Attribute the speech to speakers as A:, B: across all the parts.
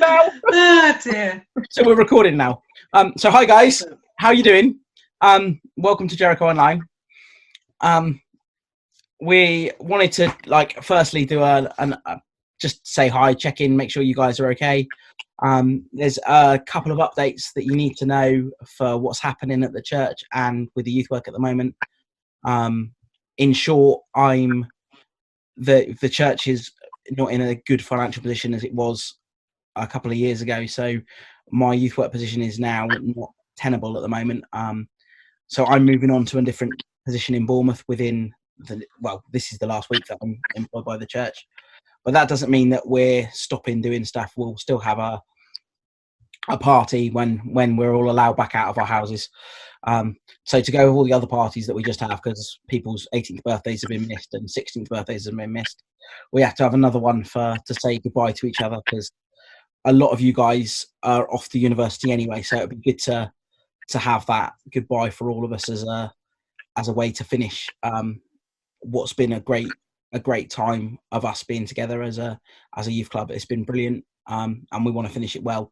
A: now.
B: Oh dear.
A: So we're recording now. So hi guys, how you doing? Welcome to Jericho Online. We wanted to firstly do just say hi, check in, make sure you guys are okay. There's a couple of updates that you need to know for what's happening at the church and with the youth work at the moment. In short, the church is not in a good financial position as it was a couple of years ago. So my youth work position is now not tenable at the moment. So I'm moving on to a different position in Bournemouth this is the last week that I'm employed by the church. But that doesn't mean that we're stopping doing stuff. We'll still have a party when we're all allowed back out of our houses. So to go with all the other parties that we just have, because people's 18th birthdays have been missed and 16th birthdays have been missed, we have to have another one to say goodbye to each other, because a lot of you guys are off to university anyway. So it'd be good to have that goodbye for all of us as a way to finish what's been a great time of us being together as a youth club. It's been brilliant, and we want to finish it well.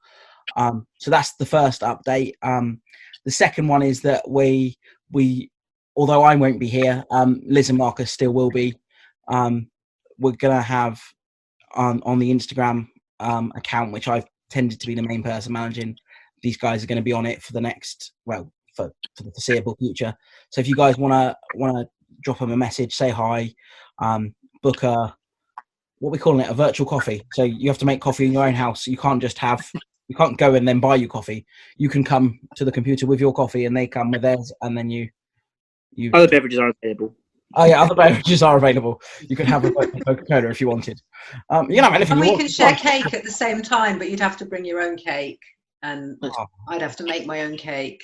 A: So that's the first update. The second one is that we although I won't be here, Liz and Marcus still will be. We're gonna have on the Instagram account, which I've tended to be the main person managing. These guys are going to be on it for the next, for the foreseeable future. So if you guys want to drop them a message, say hi, book what we calling it, a virtual coffee. So you have to make coffee in your own house. You can't go and then buy you coffee. You can come to the computer with your coffee and they come with theirs, and then you
C: other beverages are available.
A: Oh yeah, other beverages are available. You could have a Coca-Cola if you wanted. You can have anything.
B: And
A: you
B: we
A: want.
B: can share cake at the same time, but you'd have to bring your own cake, and I'd have to make my own cake.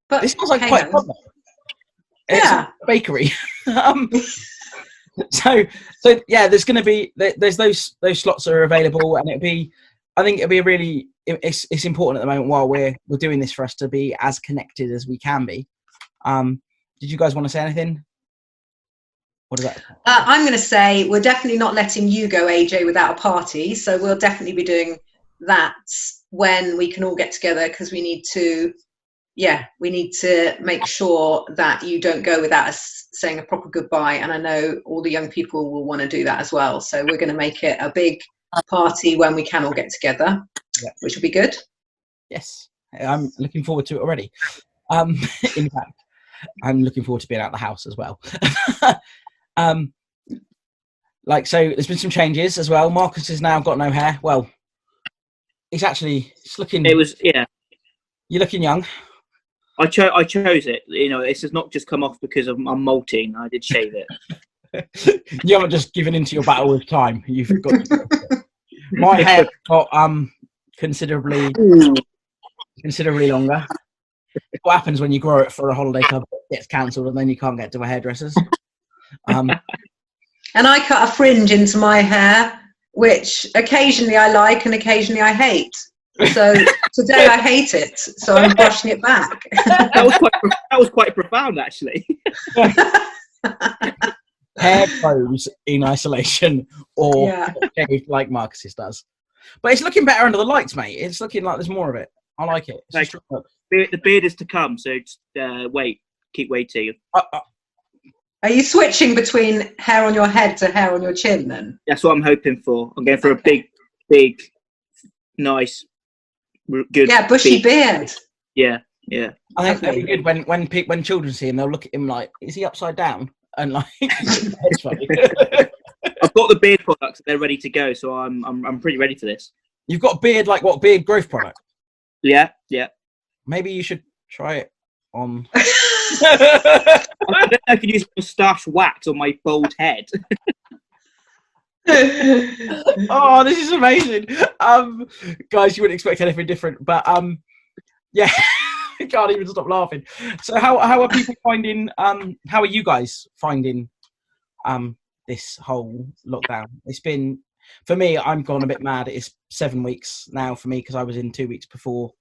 B: But
A: this sounds like quite fun.
B: Yeah,
A: it's a bakery. So yeah, there's going to be there's those slots that are available, and I think it'll be a really it's important at the moment while we're doing this for us to be as connected as we can be. Did you guys want to say anything? What is that?
B: I'm going to say we're definitely not letting you go, AJ, without a party. So we'll definitely be doing that when we can all get together, because we need to make sure that you don't go without us saying a proper goodbye. And I know all the young people will want to do that as well. So we're going to make it a big party when we can all get together, which will be good. Yes,
A: I'm looking forward to it already. In fact, I'm looking forward to being out of the house as well. So there's been some changes as well. Marcus has now got no hair. Well, it's looking.
C: You're
A: looking young.
C: I chose it. This has not just come off because I'm molting. I did shave it.
A: You haven't just given into your battle with time. You've got my hair got considerably longer. What happens when you grow it for a holiday club? It gets cancelled, and then you can't get to a hairdresser's.
B: And I cut a fringe into my hair, which occasionally I like and occasionally I hate. So today I hate it, so I'm brushing it back.
C: That was quite profound, actually.
A: Hair grows in isolation, or shaved like Marcus's does. But it's looking better under the lights, mate. It's looking like there's more of it. I like it.
C: The beard is to come, so just keep waiting.
B: Are you switching between hair on your head to hair on your chin then?
C: That's what I'm hoping for. I'm going for a big, nice, good.
B: Yeah, bushy beard.
C: Yeah.
A: I think that'd be good when children see him, they'll look at him like, is he upside down? And it's funny.
C: I've got the beard products; they're ready to go, so I'm pretty ready for this.
A: You've got a beard, what beard growth product?
C: Yeah.
A: Maybe you should try it on.
C: I don't know if I can use moustache wax on my bald head.
A: Oh, this is amazing. Guys, you wouldn't expect anything different, but yeah, I can't even stop laughing. So how are people finding how are you guys finding this whole lockdown? It's been, for me, I'm gone a bit mad. It's 7 weeks now for me, because I was in 2 weeks before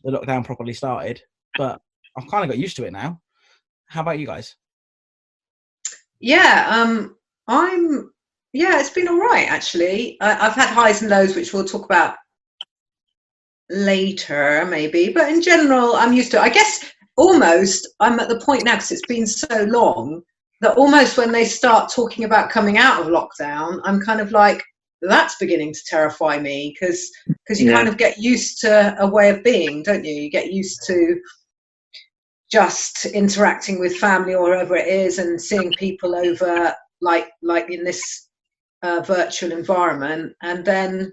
A: the lockdown properly started, but I've kind of got used to it now. How about you guys?
B: Yeah, it's been all right, actually. I've had highs and lows, which we'll talk about later, maybe. But in general, I'm used to it. I guess almost I'm at the point now, because it's been so long, that almost when they start talking about coming out of lockdown, I'm kind of like, that's beginning to terrify me, because you kind of get used to a way of being, don't you? You get used to just interacting with family or whoever it is and seeing people over like in this virtual environment, and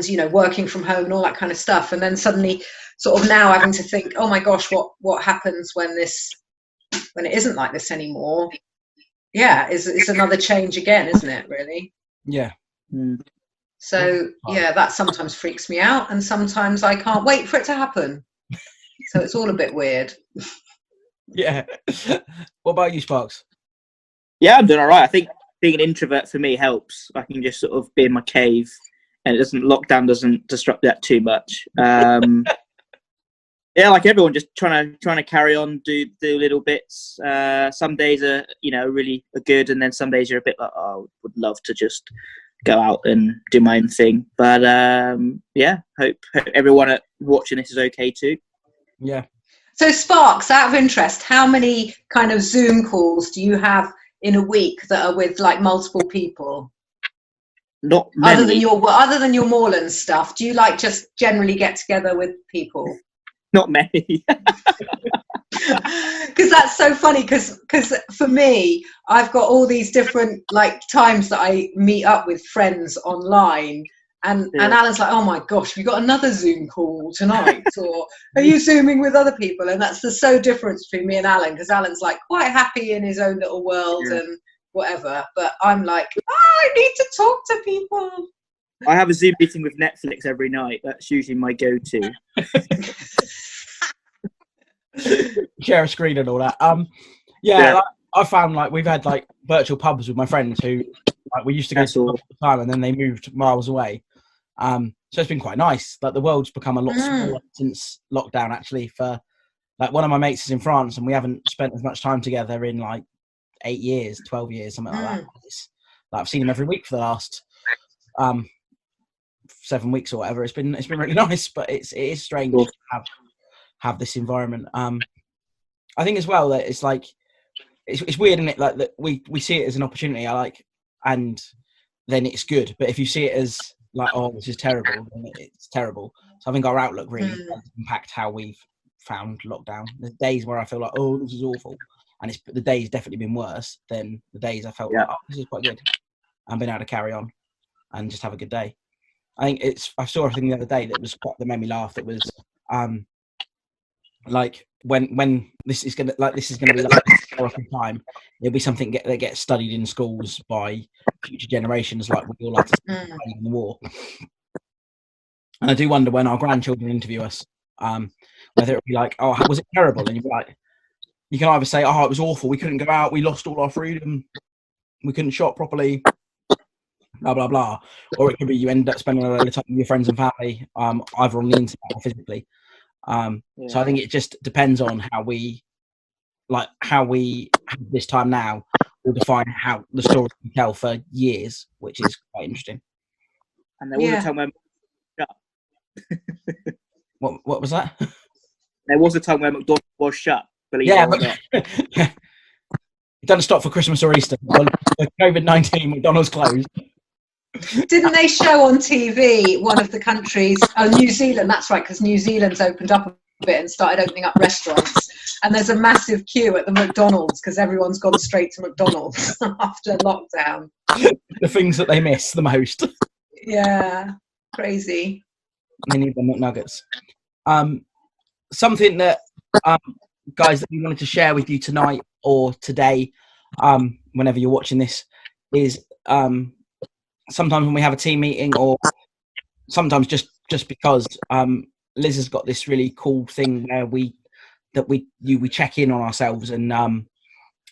B: you know, working from home and all that kind of stuff, and then suddenly sort of now having to think, oh my gosh, what happens when it isn't like this anymore? It's another change again, isn't it, really? So that sometimes freaks me out, and sometimes I can't wait for it to happen. So it's all a bit weird.
A: What about you, Sparks?
C: I'm doing all right. I think being an introvert for me helps. I can just sort of be in my cave, and lockdown doesn't disrupt that too much. Like everyone, just trying to carry on, do little bits. Some days are really good, and then some days you're a bit like, oh, I would love to just go out and do my own thing. But hope everyone watching this is okay too.
B: So Sparks, out of interest, how many kind of Zoom calls do you have in a week that are with like multiple people?
C: Not many.
B: Other than your Moreland stuff, do you like just generally get together with people?
C: Not many.
B: Because that's so funny, because for me, I've got all these different like times that I meet up with friends online, and Alan's like, oh my gosh, we got another Zoom call tonight, or are you Zooming with other people? And that's the so difference between me and Alan, because Alan's like quite happy in his own little world and whatever, but I'm like, I need to talk to people.
C: I have a Zoom meeting with Netflix every night. That's usually my go-to.
A: Share a screen and all that. Like, I found like we've had like virtual pubs with my friends who like we used to go to all the time, and then they moved miles away. So it's been quite nice. Like the world's become a lot smaller since lockdown. Actually, for like one of my mates is in France, and we haven't spent as much time together in like 8 years, 12 years, something like that. Like I've seen him every week for the last 7 weeks or whatever. It's been really nice, but it is strange to have this environment. I think as well that it's like it's weird, isn't it? Like that we see it as an opportunity. And then it's good. But if you see it as like, oh, this is terrible, then it's terrible. So I think our outlook really does impact how we've found lockdown. There's days where I feel like, oh, this is awful, and the day's definitely been worse than the days I felt like, oh, this is quite good. I've been able to carry on and just have a good day. I think I saw a thing the other day that made me laugh. That was like when this is gonna be like historical time. There'll be something that gets studied in schools by future generations, like we all have to study in the war. And I do wonder when our grandchildren interview us, whether it be like, oh, was it terrible? And you'd be like, you can either say, oh, it was awful, we couldn't go out, we lost all our freedom, we couldn't shop properly, blah blah blah, or it could be you end up spending a lot of time with your friends and family, either on the internet or physically. So I think it just depends on how we this time now will define how the story can tell for years, which is quite interesting.
C: And there was a time when
A: what was that?
C: There was a time when McDonald's was shut. Believe it or not.
A: It doesn't stop for Christmas or Easter. COVID-19, McDonald's closed.
B: Didn't they show on TV one of the countries? Oh, New Zealand. That's right, because New Zealand's opened up a bit and started opening up restaurants. And there's a massive queue at the McDonald's because everyone's gone straight to McDonald's after lockdown.
A: The things that they miss the most.
B: Yeah, crazy.
A: They need the McNuggets. Something that, guys, that we wanted to share with you tonight or today, whenever you're watching this, is sometimes when we have a team meeting, or sometimes just because Liz has got this really cool thing where we check in on ourselves, and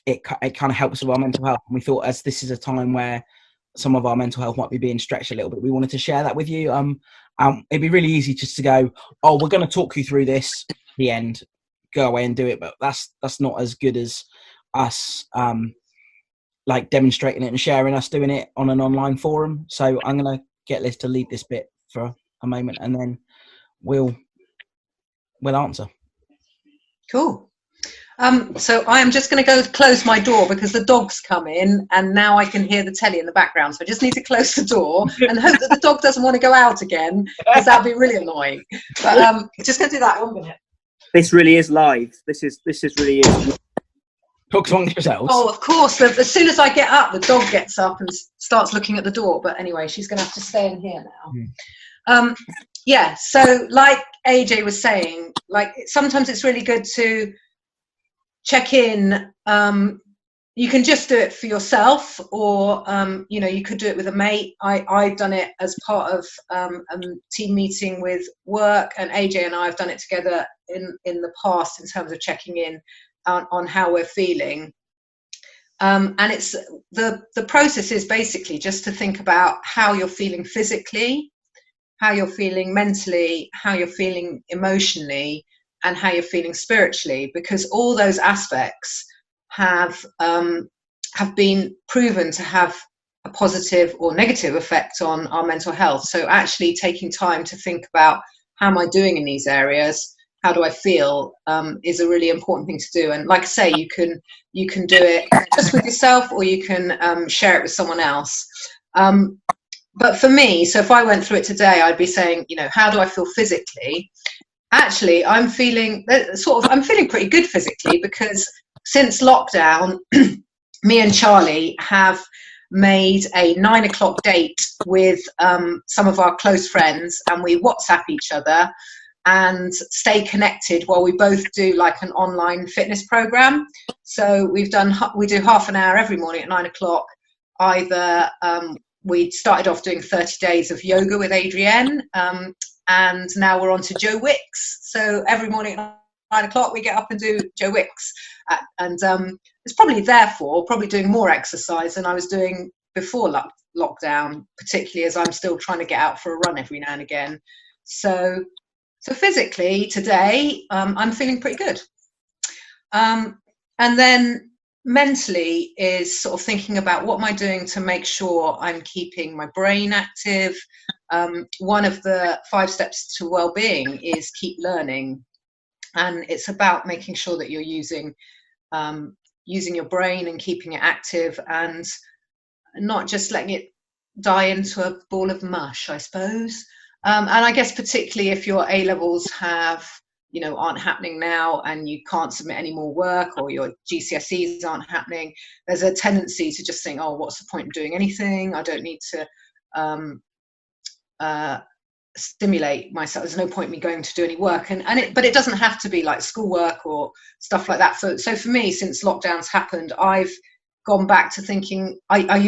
A: it kind of helps with our mental health. And we thought, as this is a time where some of our mental health might be being stretched a little bit, we wanted to share that with you. It'd be really easy just to go, oh, we're going to talk you through this, the end, go away and do it. But that's not as good as us like demonstrating it and sharing us doing it on an online forum. So I'm going to get Liz to lead this bit for a moment, and then we'll answer.
B: Cool. So I am just going to go close my door because the dog's come in and now I can hear the telly in the background. So I just need to close the door and hope that the dog doesn't want to go out again, because that would be really annoying. But just going to do that 1 minute.
C: This really is live. This is really is.
A: Talk amongst yourselves.
B: Oh, of course. As soon as I get up, the dog gets up and starts looking at the door. But anyway, she's going to have to stay in here now. Yeah. So like AJ was saying, like sometimes it's really good to check in. You can just do it for yourself, or you know, you could do it with a mate. I've done it as part of a team meeting with work, and AJ and I have done it together in the past in terms of checking in on how we're feeling. And it's the process is basically just to think about how you're feeling physically, how you're feeling mentally, how you're feeling emotionally, and how you're feeling spiritually, because all those aspects have been proven to have a positive or negative effect on our mental health. So actually taking time to think about, how am I doing in these areas? How do I feel? Is a really important thing to do. And like I say, you can do it just with yourself, or you can share it with someone else. But for me, so if I went through it today, I'd be saying, you know, how do I feel physically? Actually, I'm feeling pretty good physically, because since lockdown, me and Charlie have made a 9 o'clock date with some of our close friends, and we WhatsApp each other and stay connected while we both do like an online fitness program. So we do half an hour every morning at 9 o'clock. Either we started off doing 30 days of yoga with Adrienne, and now we're on to Joe Wicks. So every morning at 9 o'clock we get up and do Joe Wicks, and it's probably doing more exercise than I was doing before lockdown, particularly as I'm still trying to get out for a run every now and again. So physically today, I'm feeling pretty good. And then mentally is sort of thinking about, what am I doing to make sure I'm keeping my brain active? One of the 5 steps to well-being is keep learning. And it's about making sure that you're using your brain and keeping it active, and not just letting it die into a ball of mush, I suppose. And I guess particularly if your A-levels aren't happening now, and you can't submit any more work, or your GCSEs aren't happening, there's a tendency to just think, oh, what's the point of doing anything? I don't need to stimulate myself. There's no point in me going to do any work. But it doesn't have to be like schoolwork or stuff like that. So for me, since lockdowns happened, I've gone back to thinking, I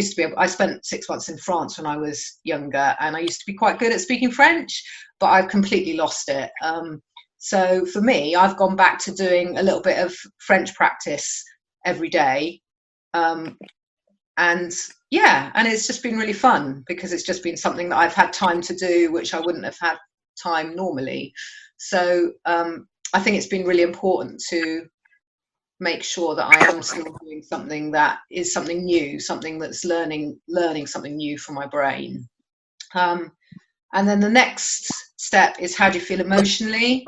B: spent 6 months in France when I was younger, and I used to be quite good at speaking French, but I've completely lost it. So for me, I've gone back to doing a little bit of French practice every day. And it's just been really fun, because it's just been something that I've had time to do, which I wouldn't have had time normally. So I think it's been really important to make sure that I am still doing something that is something new, something that's learning something new for my brain. And then the next step is, how do you feel emotionally?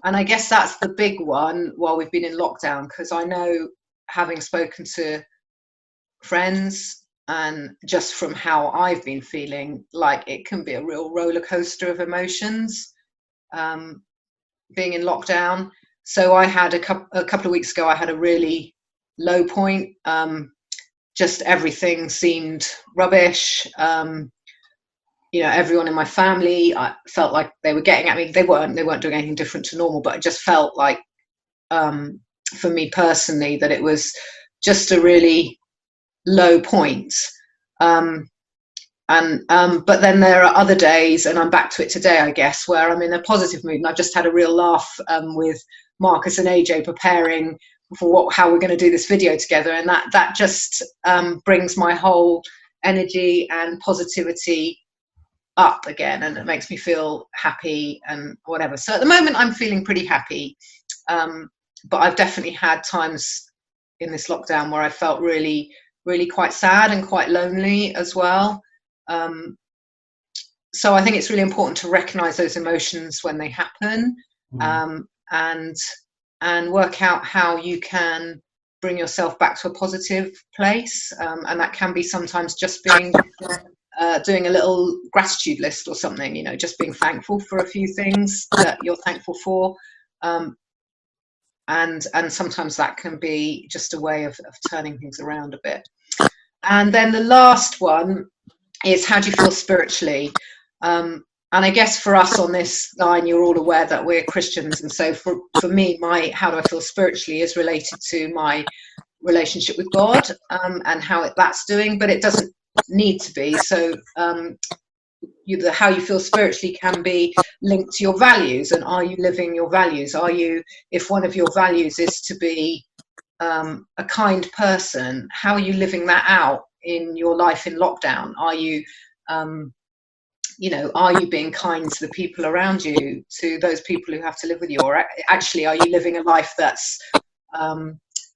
B: And I guess that's the big one while we've been in lockdown, because I know, having spoken to friends and just from how I've been feeling, like it can be a real roller coaster of emotions being in lockdown. So I had a couple of weeks ago, I had a really low point. Just everything seemed rubbish. Everyone in my family, I felt like they were getting at me. They weren't doing anything different to normal, but it just felt like, for me personally, that it was just a really low point. But then there are other days, and I'm back to it today, I guess, where I'm in a positive mood, and I've just had a real laugh with Marcus and AJ preparing for how we're going to do this video together, and that just brings my whole energy and positivity up again, and it makes me feel happy and whatever. So at the moment I'm feeling pretty happy, but I've definitely had times in this lockdown where I felt really, really quite sad and quite lonely as well. so I think it's really important to recognize those emotions when they happen, and work out how you can bring yourself back to a positive place, and that can be sometimes just being doing a little gratitude list or something, you know, just being thankful for a few things that you're thankful for, and sometimes that can be just a way of turning things around a bit. And then the last one is, how do you feel spiritually? And I guess for us on this line, you're all aware that we're Christians, and so for me, my how do I feel spiritually is related to my relationship with God, and how that's doing, but it doesn't need to be. So how you feel spiritually can be linked to your values, and are you living your values? Are you, if one of your values is to be a kind person, how are you living that out in your life in lockdown? Are you you know, are you being kind to the people around you, to those people who have to live with you, or actually are you living a life that's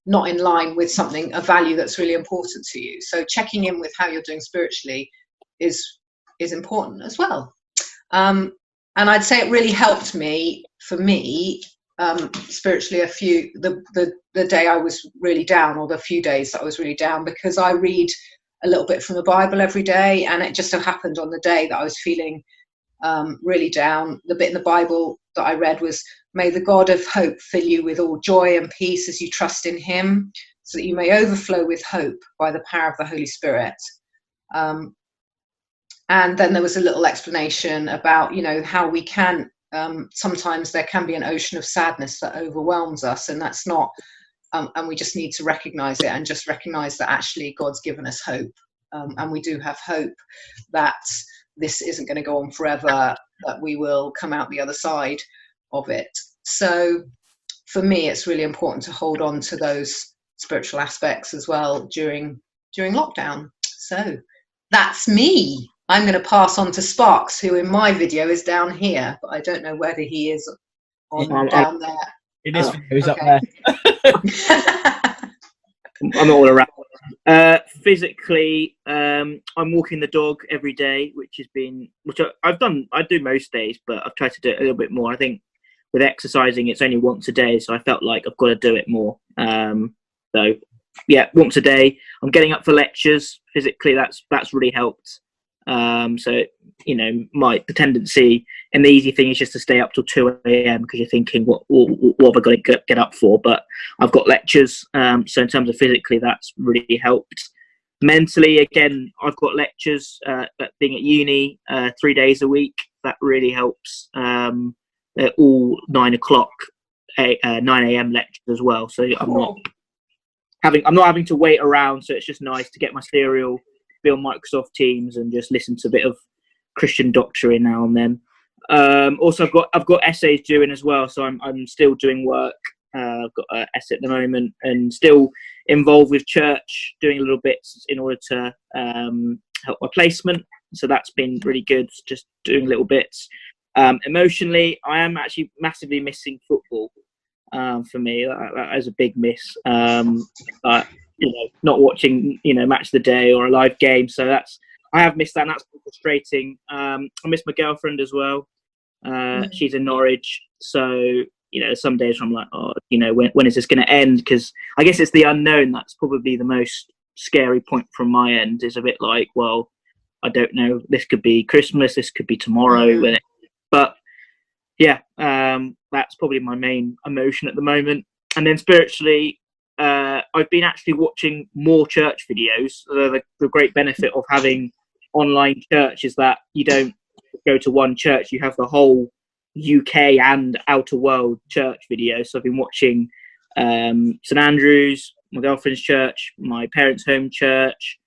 B: not in line with something, a value that's really important to you? So checking in with how you're doing spiritually is important as well. And I'd say it really helped me, for me, spiritually, the day I was really down, or the few days that I was really down, because I read a little bit from the Bible every day, and it just so happened on the day that I was feeling really down, the bit in the Bible that I read was, "May the God of hope fill you with all joy and peace as you trust in him, so that you may overflow with hope by the power of the Holy Spirit." And then there was a little explanation about, you know, how we can, sometimes there can be an ocean of sadness that overwhelms us, and that's not, and we just need to recognize it, and just recognize that actually God's given us hope, and we do have hope that this isn't going to go on forever, that we will come out the other side of it. So for me, it's really important to hold on to those spiritual aspects as well during lockdown. So that's me. I'm going to pass on to Sparks, who in my video is down here, but I don't know whether he is down there.
A: It is. Who's up there?
C: I'm all around. Physically, I'm walking the dog every day, which I do most days, but I've tried to do it a little bit more. I think with exercising, it's only once a day, so I felt like I've got to do it more. So yeah, once a day. I'm getting up for lectures physically. That's really helped. So you know, the tendency and the easy thing is just to stay up till 2 a.m. because you're thinking, what have I got to get up for? But I've got lectures, so in terms of physically, that's really helped. Mentally, again, I've got lectures, being at uni 3 days a week. That really helps. They're all 9 a.m. lectures as well. So I'm not having to wait around. So it's just nice to get my serial, be on Microsoft Teams, and just listen to a bit of Christian doctrine now and then. Also, I've got essays due in as well, so I'm still doing work. I've got an essay at the moment, and still involved with church, doing little bits in order to help my placement. So that's been really good, just doing little bits. Emotionally, I am actually massively missing football. For me, that is a big miss. You know, not watching, you know, match of the day or a live game. So I have missed that, and that's frustrating. I miss my girlfriend as well. She's in Norwich, so you know, some days I'm like, oh, you know, when is this going to end? Because I guess it's the unknown that's probably the most scary point from my end. Is a bit like, well, I don't know. This could be Christmas. This could be tomorrow. But yeah, that's probably my main emotion at the moment. And then spiritually, I've been actually watching more church videos. The great benefit of having online church is that you don't go to one church, you have the whole UK and outer world church videos. So I've been watching St Andrews, my girlfriend's church, my parents' home church,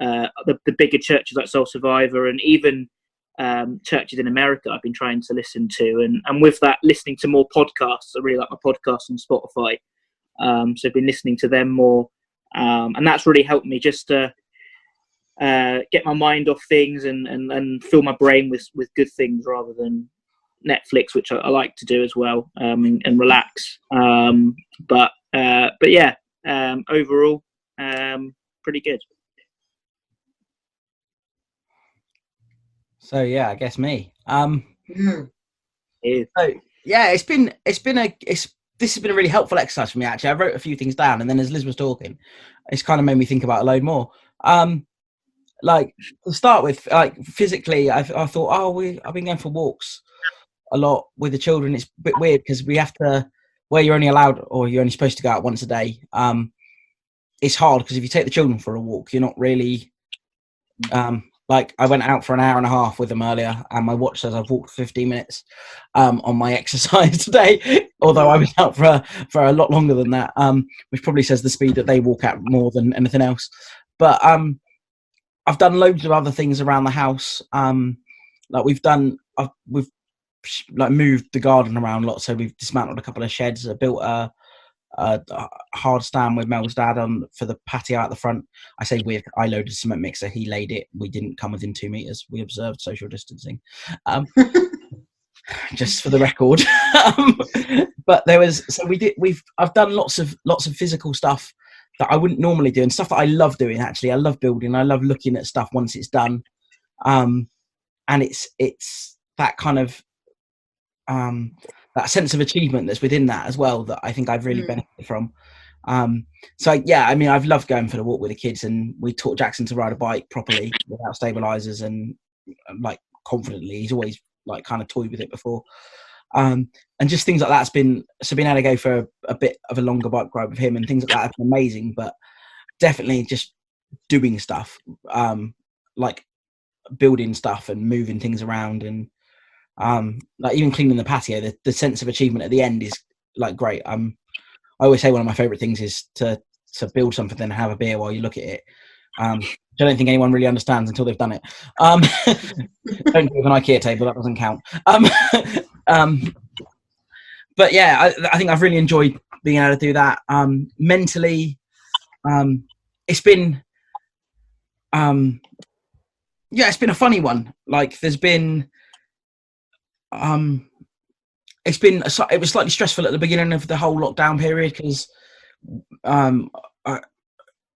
C: the bigger churches like Soul Survivor, and even churches in America I've been trying to listen to. And with that, listening to more podcasts. I really like my podcasts on Spotify. So I've been listening to them more. And that's really helped me just to get my mind off things and fill my brain with good things rather than Netflix, which I like to do as well, and relax. But yeah, overall, pretty good.
A: So yeah, I guess me.
C: Yeah.
A: So yeah, this has been a really helpful exercise for me, actually. I wrote a few things down, and then as Liz was talking, it's kind of made me think about a load more. Like, to start with, like, physically, I thought, I've been going for walks a lot with the children. It's a bit weird because we have to, where you're only allowed, or you're only supposed to go out once a day. It's hard because if you take the children for a walk, you're not really, like, I went out for an hour and a half with them earlier, and my watch says I've walked 15 minutes on my exercise today, although I was out for a lot longer than that, which probably says the speed that they walk at more than anything else. But I've done loads of other things around the house. Like we've like moved the garden around a lot, so we've dismantled a couple of sheds. I built a hard stand with Mel's dad on for the patio out the front. I say with, I loaded a cement mixer, he laid it. We didn't come within 2 meters. We observed social distancing, just for the record. But I've done lots of physical stuff that I wouldn't normally do, and stuff that I love doing. Actually, I love building. I love looking at stuff once it's done, and it's that kind of that sense of achievement that's within that as well that I think I've really benefited from. So yeah, I mean, I've loved going for the walk with the kids, and we taught Jackson to ride a bike properly without stabilizers and like confidently. He's always like kind of toyed with it before. And just things like that's been, so being able to go for a bit of a longer bike ride with him and things like that have been amazing. But definitely just doing stuff, like building stuff and moving things around, and like even cleaning the patio, the sense of achievement at the end is like great. I always say one of my favorite things is to build something then have a beer while you look at it. I don't think anyone really understands until they've done it. Don't do it with an IKEA table, that doesn't count. But yeah, I think I've really enjoyed being able to do that. Mentally, it's been it's been a funny one. Like there's been it was slightly stressful at the beginning of the whole lockdown period because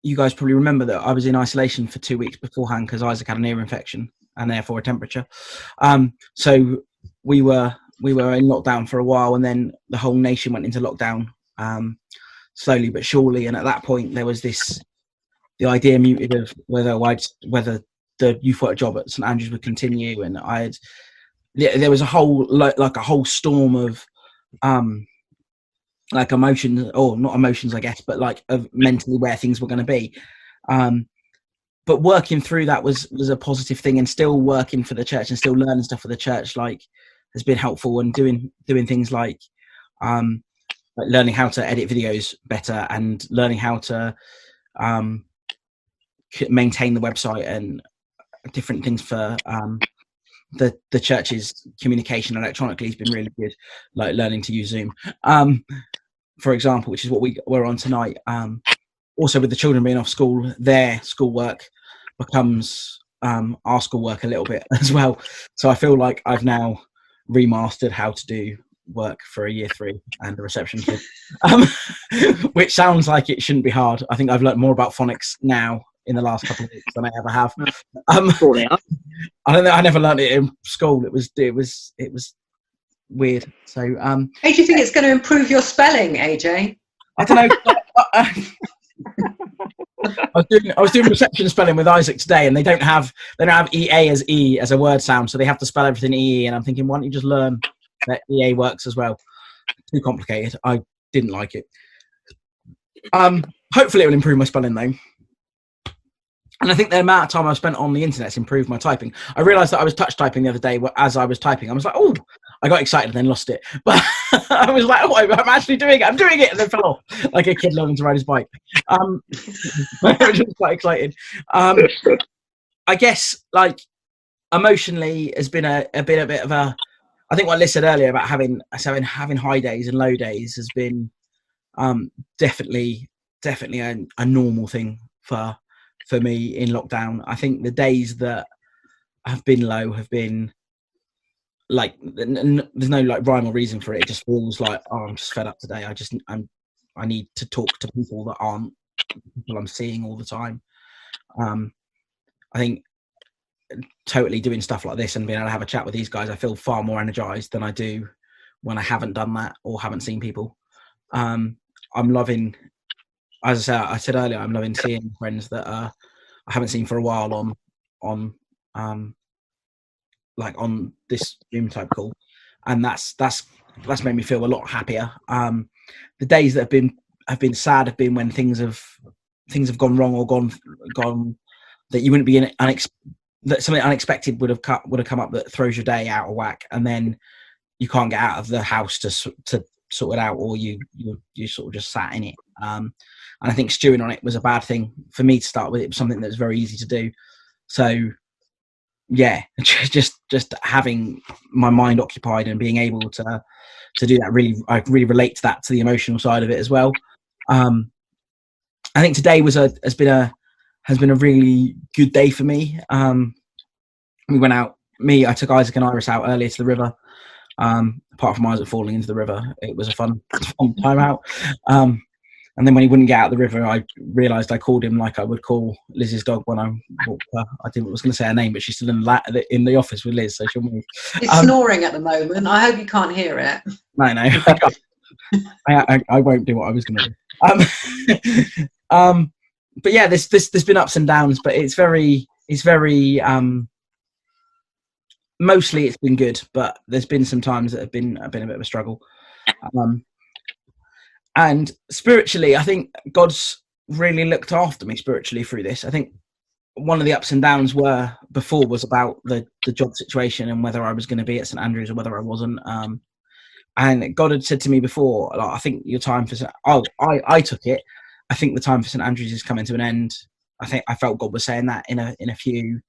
A: you guys probably remember that I was in isolation for 2 weeks beforehand because Isaac had an ear infection and therefore a temperature. So we were in lockdown for a while, and then the whole nation went into lockdown slowly but surely. And at that point, there was the idea muted of whether the youth work job at St Andrews would continue, and there was a whole like a whole storm of like emotions, or not emotions, I guess, but like of mentally where things were going to be. But working through that was a positive thing, and still working for the church and still learning stuff for the church like has been helpful, and doing things like learning how to edit videos better and learning how to maintain the website and different things for the church's communication electronically has been really good, like learning to use Zoom, for example, which is what we're on tonight. Also, with the children being off school, their schoolwork becomes our schoolwork a little bit as well. So I feel like I've now remastered how to do work for a year 3 and a reception kid, which sounds like it shouldn't be hard. I think I've learned more about phonics now in the last couple of weeks than I ever have. I don't know. I never learned it in school. It was weird. So,
B: hey, do you think it's going to improve your spelling, AJ?
A: I don't know. I was doing reception spelling with Isaac today, and they don't have EA as E as a word sound, so they have to spell everything EE. And I'm thinking, why don't you just learn that EA works as well? Too complicated. I didn't like it. Hopefully, it will improve my spelling though. And I think the amount of time I've spent on the internet's improved my typing. I realised that I was touch typing the other day as I was typing. I was like, oh, I got excited and then lost it. But I was like, oh, I'm actually doing it. I'm doing it. And then fell off like a kid learning to ride his bike. I was just quite excited. I guess, like, emotionally has been a bit of a, I think what Liz said earlier about having high days and low days has been definitely a normal thing for me in lockdown. I think the days that have been low have been like, there's no like rhyme or reason for it. It just feels like, oh, I'm just fed up today. I need to talk to people that aren't people I'm seeing all the time. I think totally doing stuff like this and being able to have a chat with these guys, I feel far more energized than I do when I haven't done that or haven't seen people. I'm loving, as I said earlier, I'm loving seeing friends that I haven't seen for a while on like on this Zoom type call, and that's made me feel a lot happier. The days that have been sad have been when things have gone wrong or gone that you wouldn't be in that something unexpected would have come up that throws your day out of whack, and then you can't get out of the house to sort it out, or you sort of just sat in it. And I think stewing on it was a bad thing for me to start with. It was something that was very easy to do. So yeah, just having my mind occupied and being able to do that, I really relate to that, to the emotional side of it as well. I think today has been a really good day for me. We went out. I took Isaac and Iris out earlier to the river. Apart from Isaac falling into the river, it was a fun time out. And then when he wouldn't get out of the river, I realised I called him like I would call Liz's dog when I walked her. I was going to say her name, but she's still in the office with Liz, so she'll move.
B: It's snoring at the moment. I hope you can't hear it.
A: No, I won't do what I was going to do. But yeah, there's been ups and downs, but it's very mostly it's been good, but there's been some times that have been a bit of a struggle. And spiritually, I think God's really looked after me spiritually through this. I think one of the ups and downs before was about the job situation and whether I was going to be at St Andrews or whether I wasn't. And God had said to me before, like, I think your time for I took it. I think the time for St Andrews is coming to an end. I felt God was saying that in a few.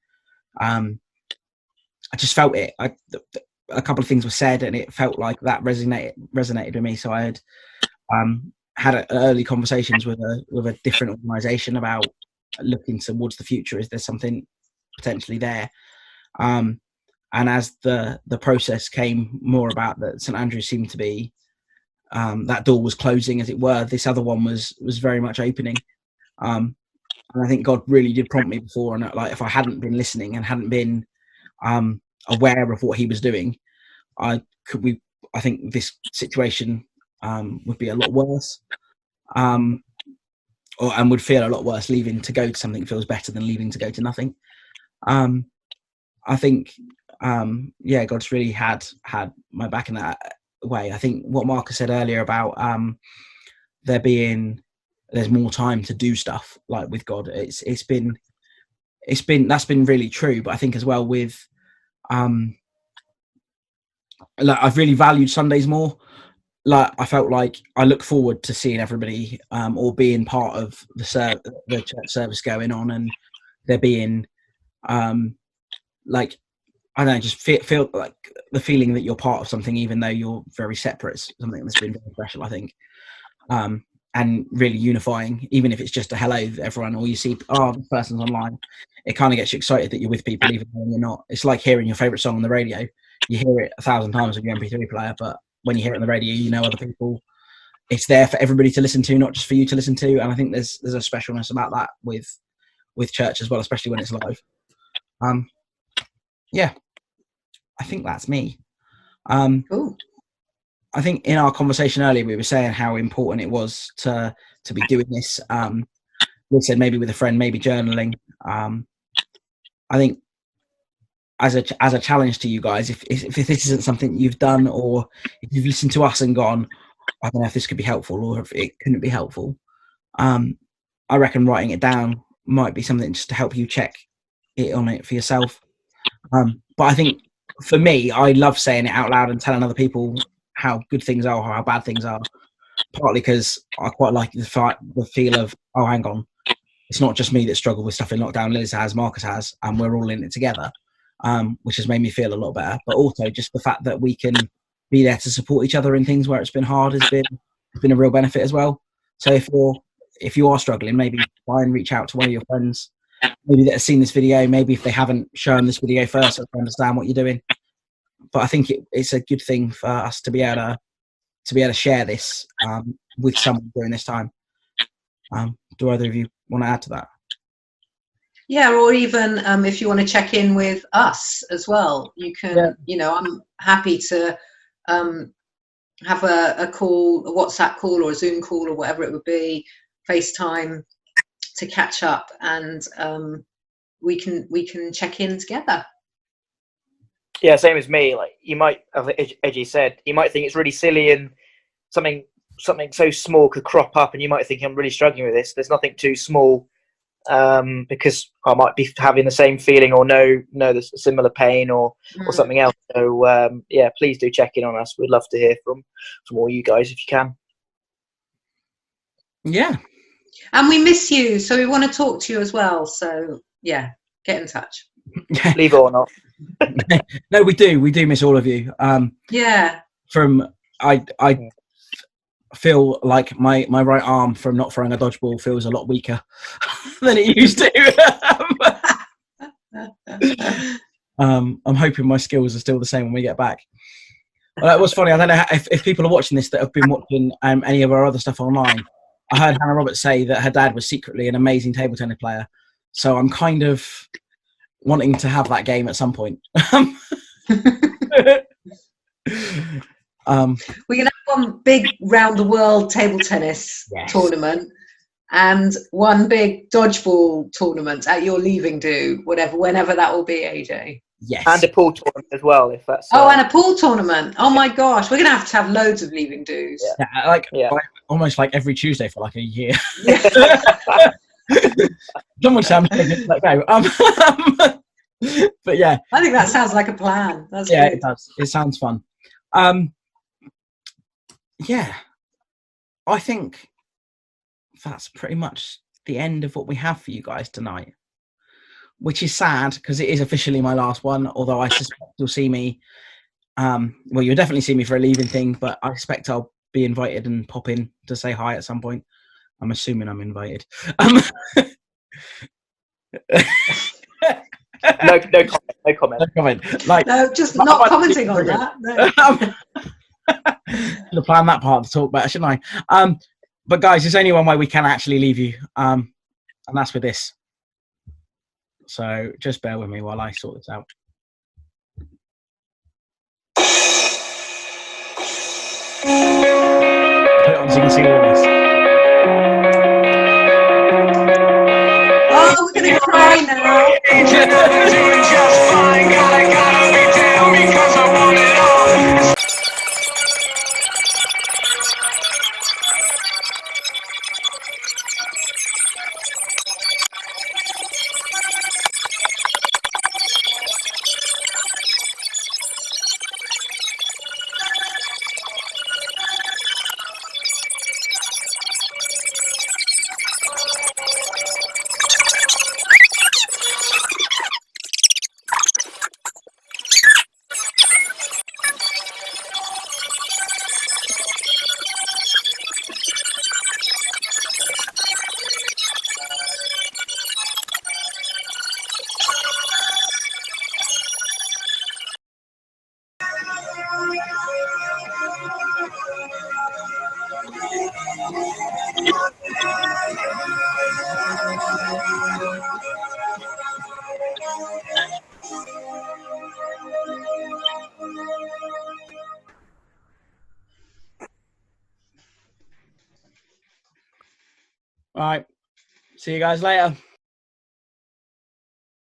A: I just felt it. A couple of things were said, and it felt like that resonated with me. So I had early conversations with a different organisation about looking towards the future. Is there something potentially there? And as the process came more about that, St Andrews seemed to be that door was closing, as it were. This other one was very much opening. And I think God really did prompt me before, and like if I hadn't been listening and hadn't been aware of what He was doing, I think this situation would be a lot worse, and would feel a lot worse leaving to go to something feels better than leaving to go to nothing. I think God's really had my back in that way. I think what Marcus said earlier about there's more time to do stuff like with God. That's been really true. But I think as well with like I've really valued Sundays more. Like I felt like I look forward to seeing everybody or being part of the church service going on, and there being like I don't know, just feel like the feeling that you're part of something, even though you're very separate. It's something that's been very special, I think, and really unifying. Even if it's just a hello to everyone, or you see, this person's online, it kind of gets you excited that you're with people, even though you're not. It's like hearing your favourite song on the radio. You hear it 1,000 times on your MP3 player, but when you hear it on the radio, you know other people. It's there for everybody to listen to, not just for you to listen to. And I think there's a specialness about that with church as well, especially when it's live. Yeah, I think that's me.
B: Cool.
A: I think in our conversation earlier, we were saying how important it was to be doing this. We said maybe with a friend, maybe journaling. I think as a challenge to you guys, if this isn't something you've done, or if you've listened to us and gone, I don't know if this could be helpful or if it couldn't be helpful, I reckon writing it down might be something just to help you check it on it for yourself. But I think for me, I love saying it out loud and telling other people how good things are or how bad things are, partly because I quite like the feel of, oh, hang on, it's not just me that struggled with stuff in lockdown. Liz has, Marcus has, and we're all in it together, which has made me feel a lot better. But also just the fact that we can be there to support each other in things where it's been hard has been a real benefit as well. So if you are struggling, maybe try and reach out to one of your friends, maybe that has seen this video, maybe if they haven't shown this video first, so they understand what you're doing. But I think it's a good thing for us to be able to share this with someone during this time. Do either of you want to add to that?
B: Yeah, or even if you want to check in with us as well, you can. You know, I'm happy to have a call, a WhatsApp call or a Zoom call or whatever it would be, FaceTime, to catch up, and we can check in together.
C: Yeah, same as me. Like, you might, as Edgy said, you might think it's really silly and something so small could crop up, and you might think I'm really struggling with this. There's nothing too small, because I might be having the same feeling or know there's a similar pain or something else. So yeah, please do check in on us. We'd love to hear from all you guys if you can.
A: Yeah.
B: And we miss you, so we want to talk to you as well. So yeah, get in touch.
C: Leave it or not.
A: No, we do miss all of you.
B: Yeah.
A: I feel like my right arm from not throwing a dodgeball feels a lot weaker than it used to. I'm hoping my skills are still the same when we get back. Well, it was funny. I don't know if people are watching this that have been watching any of our other stuff online. I heard Hannah Roberts say that her dad was secretly an amazing table tennis player. So I'm kind of wanting to have that game at some point.
B: We're going to have one big round the world table tennis tournament and one big dodgeball tournament at your leaving do, whenever that will be, AJ.
A: Yes.
C: And a pool tournament as well, if that's...
B: and a pool tournament. Oh my gosh, we're going to have loads of leaving do's.
A: Like almost like every Tuesday for like a year. Someone sounds let go. But yeah,
B: I think that sounds like a plan. That's
A: good. It does. It sounds fun. Yeah, I think that's pretty much the end of what we have for you guys tonight, which is sad because it is officially my last one, although I suspect you'll see me, well, you'll definitely see me for a leaving thing, but I expect I'll be invited and pop in to say hi at some point. I'm assuming I'm invited.
C: No comment.
A: Like,
B: no, just not commenting on that. No.
A: Should have planned that part to talk better, shouldn't I? But guys, there's only one way we can actually leave you, and that's with this. So just bear with me while I sort this out. Put it on so you can see all this.
B: Oh, we're gonna cry now.
D: Doing just fine. Gotta be down because I want it all.
A: All right. See you guys later.